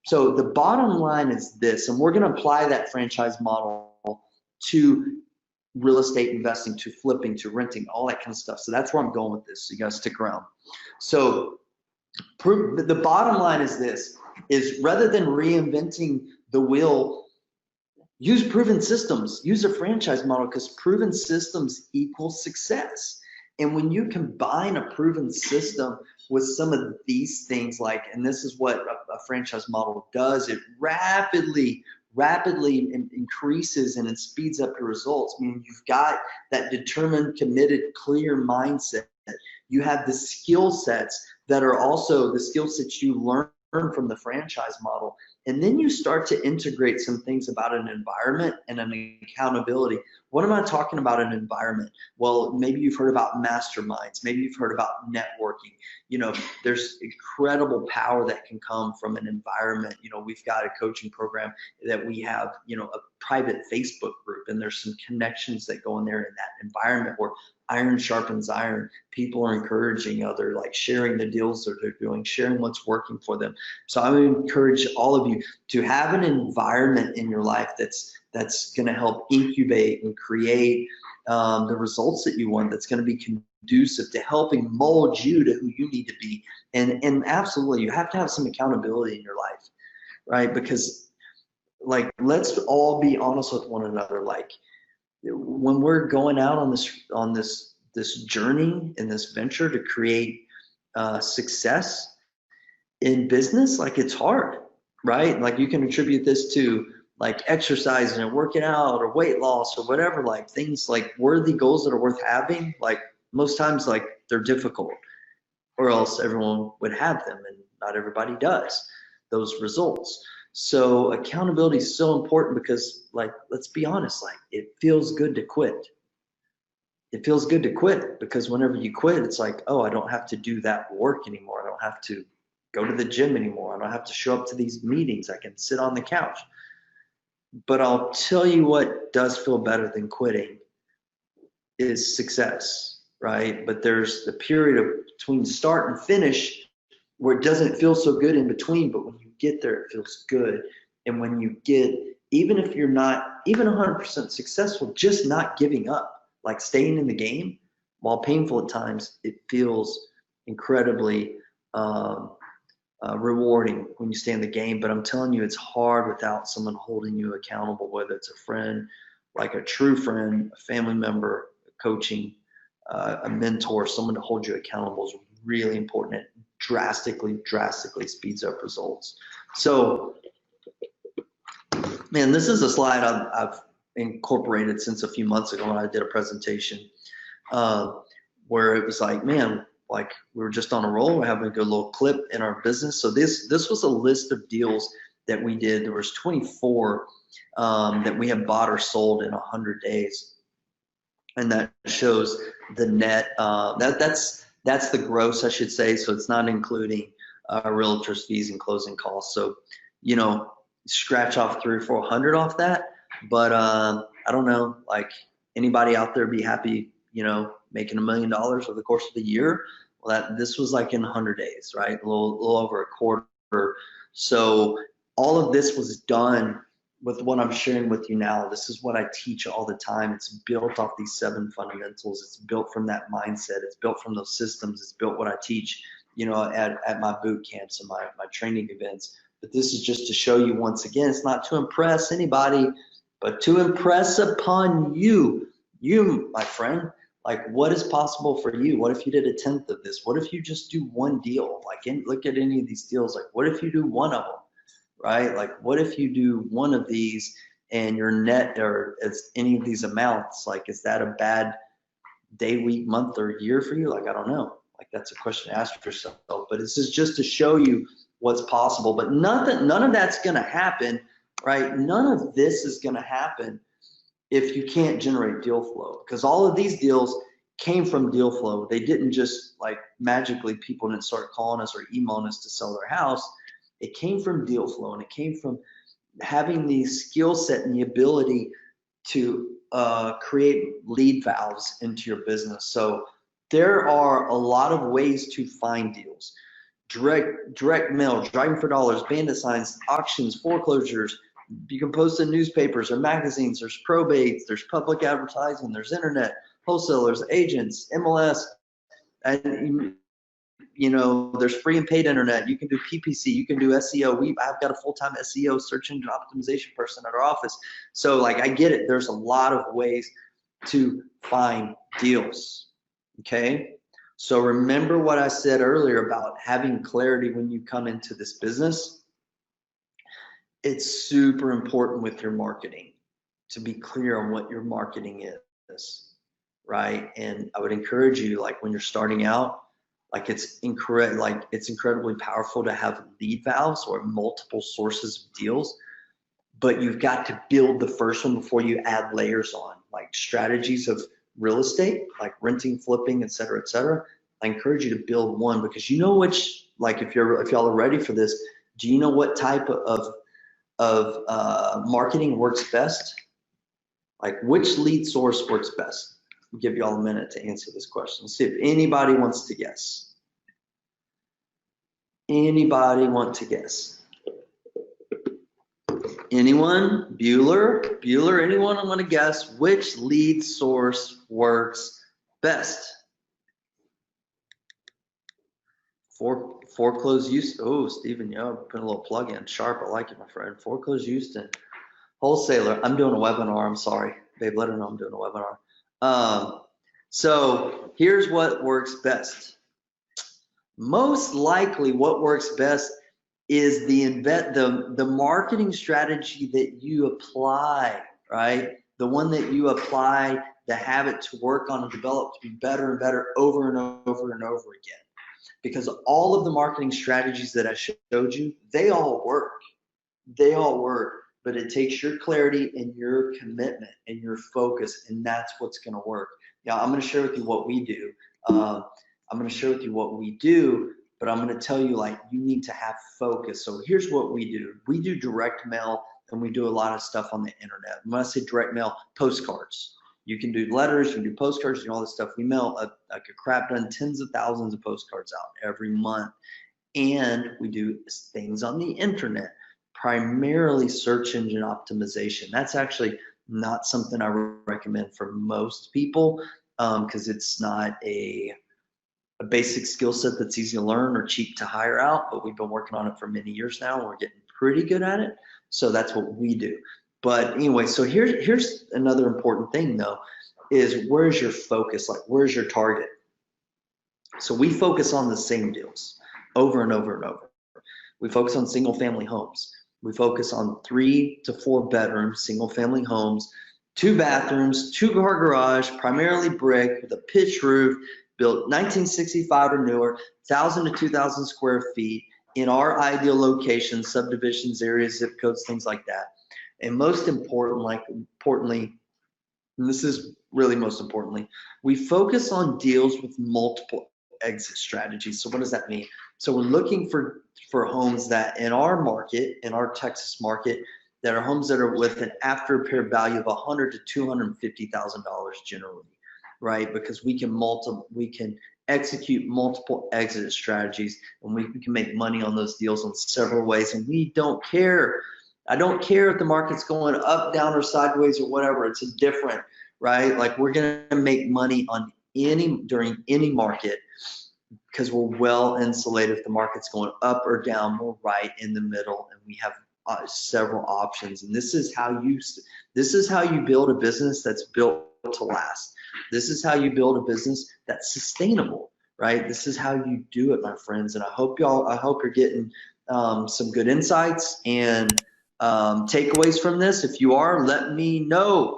So the bottom line is this, and we're going to apply that franchise model to real estate investing, to flipping, to renting, all that kind of stuff. So that's where I'm going with this. So you guys stick around. So the bottom line is this, is rather than reinventing the wheel, use proven systems, use a franchise model, because proven systems equal success. And when you combine a proven system with some of these things, like, and this is what a franchise model does, it rapidly increases and it speeds up your results. I mean, you've got that determined, committed, clear mindset. You have the skill sets that are also the skill sets you learn from the franchise model. And then you start to integrate some things about an environment and an accountability. What am I talking about an environment? Well, maybe you've heard about masterminds. Maybe you've heard about networking. You know, there's incredible power that can come from an environment. You know, we've got a coaching program that we have, you know, a private Facebook group, and there's some connections that go in there in that environment where iron sharpens iron. People are encouraging other, like sharing the deals that they're doing, sharing what's working for them. So I would encourage all of you to have an environment in your life that's going to help incubate and create the results that you want, that's going to be conducive to helping mold you to who you need to be. And absolutely, you have to have some accountability in your life, right? Because, like, let's all be honest with one another. Like, when we're going out on this journey and this venture to create success in business, like, it's hard, right? Like, you can attribute this to like exercising and working out or weight loss or whatever, like things like worthy goals that are worth having. Like, most times, like, they're difficult, or else everyone would have them, and not everybody does those results. So accountability is so important because, like, let's be honest, like, it feels good to quit. It feels good to quit because whenever you quit, it's like, oh, I don't have to do that work anymore. I don't have to go to the gym anymore. I don't have to show up to these meetings. I can sit on the couch. But I'll tell you what does feel better than quitting is success, right? But there's the period of between start and finish where it doesn't feel so good in between, but when you get there, it feels good. And when you get, even if you're not even 100% successful, just not giving up, like staying in the game, while painful at times, it feels incredibly rewarding when you stay in the game. But I'm telling you, it's hard without someone holding you accountable, whether it's a friend, like a true friend, a family member, coaching, a mentor, someone to hold you accountable is really important. It drastically speeds up results. So, man, this is a slide I've incorporated since a few months ago when I did a presentation where it was like, man, like, we were just on a roll. We're having a good little clip in our business. So this was a list of deals that we did. There was 24 that we have bought or sold in 100 days. And that shows the net, that's the gross, I should say. So it's not including realtor's fees and closing costs. So, you know, scratch off 300 or 400 off that. But I don't know, like, anybody out there be happy, you know, making $1 million over the course of the year? Well, this was like in 100 days, right? A little over a quarter. So all of this was done with what I'm sharing with you now. This is what I teach all the time. It's built off these 7 fundamentals. It's built from that mindset. It's built from those systems. It's built what I teach, you know, at my boot camps and my training events. But this is just to show you, once again, it's not to impress anybody, but to impress upon you, my friend, like, what is possible for you? What if you did 1/10 of this? What if you just do one deal? Like, look at any of these deals. Like, what if you do one of them, right? Like, what if you do one of these and your net, or as any of these amounts, like, is that a bad day, week, month, or year for you? Like, I don't know. Like, that's a question to ask yourself. But this is just to show you what's possible. But none of that's going to happen, right? None of this is going to happen if you can't generate deal flow, because all of these deals came from deal flow. They didn't just, like, magically, people didn't start calling us or emailing us to sell their house. It came from deal flow, and it came from having the skill set and the ability to create lead valves into your business. So there are a lot of ways to find deals. direct mail, driving for dollars, bandit signs, auctions, foreclosures. You can post in newspapers or magazines. There's probates, there's public advertising, there's internet, wholesalers, agents, MLS, and there's free and paid internet. You can do PPC, you can do SEO. I've got a full-time SEO, search engine optimization person at our office. So like, I get it. There's a lot of ways to find deals. Okay. So remember what I said earlier about having clarity when you come into this business. It's super important with your marketing to be clear on what your marketing is, right? And I would encourage you, like when you're starting out, like it's incredibly powerful to have lead valves or multiple sources of deals, but you've got to build the first one before you add layers on, like strategies of real estate, like renting, flipping, et cetera, et cetera. I encourage you to build one, because you know which, like if y'all are ready for this, do you know what type of marketing works best? Like which lead source works best? I'll give y'all a minute to answer this question. See if anybody wants to guess. Anybody want to guess? Anyone? Bueller, anyone want to guess which lead source works best? Foreclosed Houston. Oh, Stephen, put a little plug in. Sharp, I like it, my friend. Foreclosed Houston. Wholesaler. I'm doing a webinar. I'm sorry. Babe, let her know I'm doing a webinar. So here's what works best. Most likely what works best is the marketing strategy that you apply, right? The one that you apply to have it to work on and develop to be better and better over and over and over again. Because all of the marketing strategies that I showed you, they all work. They all work, but it takes your clarity and your commitment and your focus, and that's what's going to work. Now, I'm going to share with you what we do. I'm going to share with you what we do, but I'm going to tell you, like, you need to have focus. So here's what we do. We do direct mail, and we do a lot of stuff on the internet. When I say direct mail, postcards. You can do letters, you can do postcards, and all this stuff. We mail like a crap ton, tens of thousands of postcards out every month. And we do things on the internet, primarily search engine optimization. That's actually not something I recommend for most people, because it's not a basic skill set that's easy to learn or cheap to hire out, but we've been working on it for many years now, and we're getting pretty good at it. So that's what we do. But anyway, so here's another important thing though, is where's your focus? Like, where's your target? So we focus on the same deals over and over and over. We focus on single family homes. We focus on 3 to 4 bedroom single family homes, 2 bathrooms, 2-car garage, primarily brick with a pitched roof, built 1965 or newer, 1,000 to 2,000 square feet in our ideal locations, subdivisions, areas, zip codes, things like that. And most importantly, and this is really most importantly, we focus on deals with multiple exit strategies. So what does that mean? So we're looking for homes that in our market, in our Texas market, that are homes that are with an after repair value of $100,000 to $250,000 generally, right? Because we can execute multiple exit strategies, and we can make money on those deals in several ways. And we don't care. I don't care if the market's going up, down, or sideways or whatever. It's indifferent, right? Like, we're gonna make money on during any market, because we're well insulated. If the market's going up or down, we're right in the middle, and we have several options. And this is how you build a business that's built to last. This is how you build a business that's sustainable, right? This is how you do it, my friends. And I hope you're getting some good insights and takeaways from this. If you are, let me know.